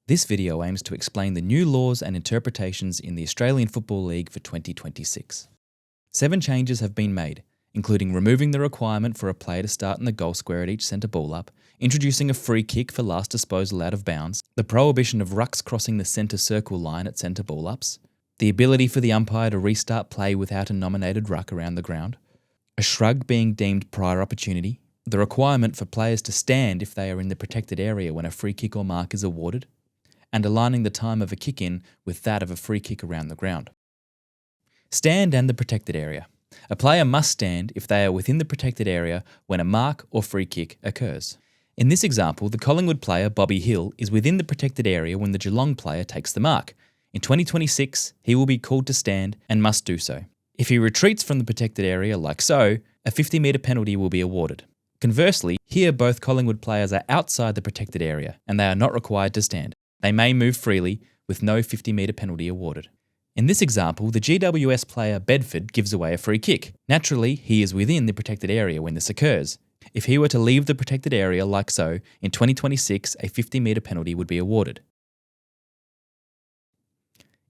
This video aims to explain the new laws and interpretations in the Australian Football League for 2026. 7 changes have been made, including removing the requirement for a player to start in the goal square at each centre ball up, introducing a free kick for last disposal out of bounds, the prohibition of rucks crossing the centre circle line at centre ball ups, the ability for the umpire to restart play without a nominated ruck around the ground, a shrug being deemed prior opportunity, the requirement for players to stand if they are in the protected area when a free kick or mark is awarded, and aligning the time of a kick-in with that of a free kick around the ground. Stand and the protected area. A player must stand if they are within the protected area when a mark or free kick occurs. In this example, the Collingwood player Bobby Hill is within the protected area when the Geelong player takes the mark. In 2026, he will be called to stand and must do so. If he retreats from the protected area like so, a 50-metre penalty will be awarded. Conversely, here both Collingwood players are outside the protected area and they are not required to stand. They may move freely with no 50-metre penalty awarded. In this example, the GWS player Bedford gives away a free kick. Naturally, he is within the protected area when this occurs. If he were to leave the protected area like so, in 2026 a 50-metre penalty would be awarded.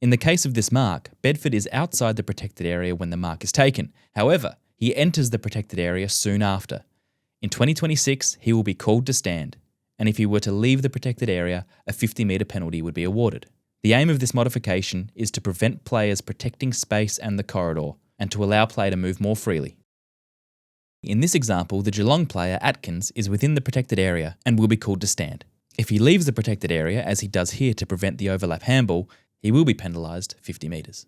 In the case of this mark, Bedford is outside the protected area when the mark is taken. However, he enters the protected area soon after. In 2026, he will be called to stand, and if he were to leave the protected area, a 50-metre penalty would be awarded. The aim of this modification is to prevent players protecting space and the corridor, and to allow play to move more freely. In this example, the Geelong player Atkins is within the protected area and will be called to stand. If he leaves the protected area, as he does here to prevent the overlap handball, he will be penalised 50 metres.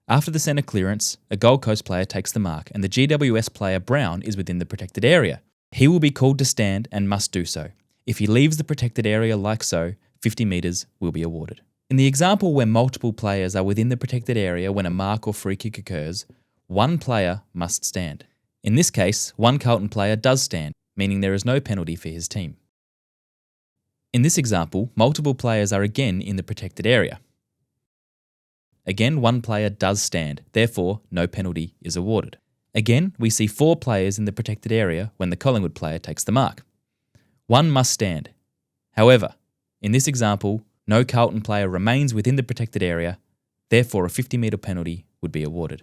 After the centre clearance, a Gold Coast player takes the mark and the GWS player Brown is within the protected area. He will be called to stand and must do so. If he leaves the protected area like so, 50 metres will be awarded. In the example where multiple players are within the protected area when a mark or free kick occurs, one player must stand. In this case, one Carlton player does stand, meaning there is no penalty for his team. In this example, multiple players are again in the protected area. Again, one player does stand, therefore no penalty is awarded. Again, we see 4 players in the protected area when the Collingwood player takes the mark. One must stand. However, in this example, no Carlton player remains within the protected area, therefore a 50-metre penalty would be awarded.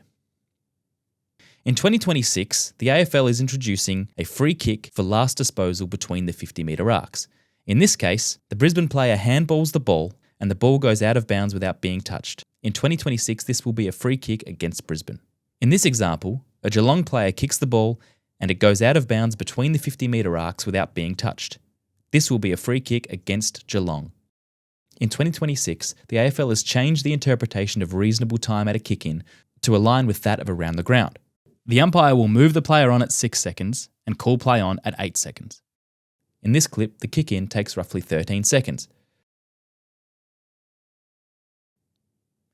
In 2026, the AFL is introducing a free kick for last disposal between the 50-metre arcs. In this case, the Brisbane player handballs the ball and the ball goes out of bounds without being touched. In 2026, this will be a free kick against Brisbane. In this example, a Geelong player kicks the ball and it goes out of bounds between the 50-metre arcs without being touched. This will be a free kick against Geelong. In 2026, the AFL has changed the interpretation of reasonable time at a kick-in to align with that of around the ground. The umpire will move the player on at 6 seconds and call play on at 8 seconds. In this clip, the kick-in takes roughly 13 seconds.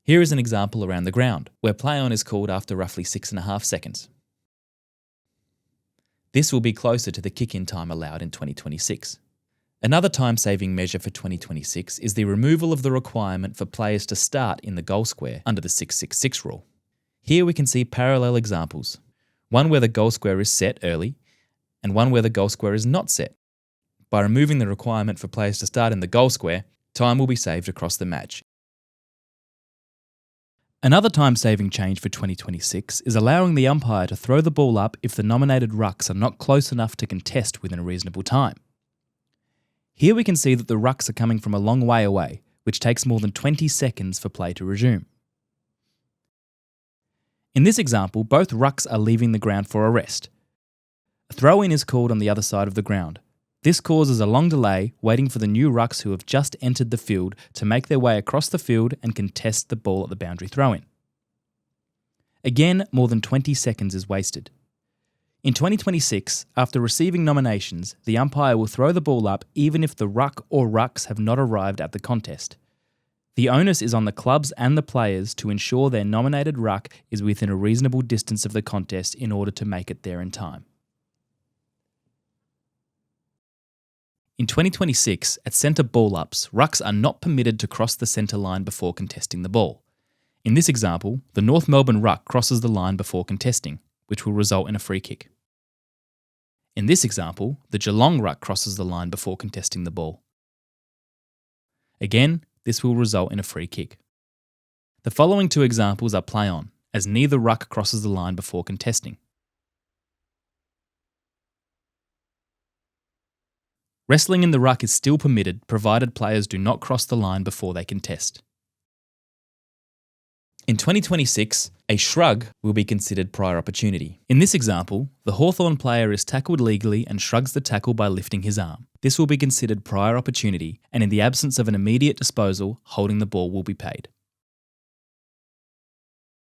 Here is an example around the ground, where play on is called after roughly 6.5 seconds. This will be closer to the kick-in time allowed in 2026. Another time-saving measure for 2026 is the removal of the requirement for players to start in the goal square under the 666 rule. Here we can see parallel examples, one where the goal square is set early and one where the goal square is not set. By removing the requirement for players to start in the goal square, time will be saved across the match. Another time-saving change for 2026 is allowing the umpire to throw the ball up if the nominated rucks are not close enough to contest within a reasonable time. Here we can see that the rucks are coming from a long way away, which takes more than 20 seconds for play to resume. In this example, both rucks are leaving the ground for a rest. A throw-in is called on the other side of the ground. This causes a long delay waiting for the new rucks who have just entered the field to make their way across the field and contest the ball at the boundary throw-in. Again, more than 20 seconds is wasted. In 2026, after receiving nominations, the umpire will throw the ball up even if the ruck or rucks have not arrived at the contest. The onus is on the clubs and the players to ensure their nominated ruck is within a reasonable distance of the contest in order to make it there in time. In 2026, at centre ball-ups, rucks are not permitted to cross the centre line before contesting the ball. In this example, the North Melbourne ruck crosses the line before contesting, which will result in a free kick. In this example, the Geelong ruck crosses the line before contesting the ball. Again, This will result in a free kick. The following two examples are play on, as neither ruck crosses the line before contesting. Wrestling in the ruck is still permitted provided players do not cross the line before they contest. In 2026, a shrug will be considered prior opportunity. In this example, the Hawthorn player is tackled legally and shrugs the tackle by lifting his arm. This will be considered prior opportunity, and in the absence of an immediate disposal, holding the ball will be paid.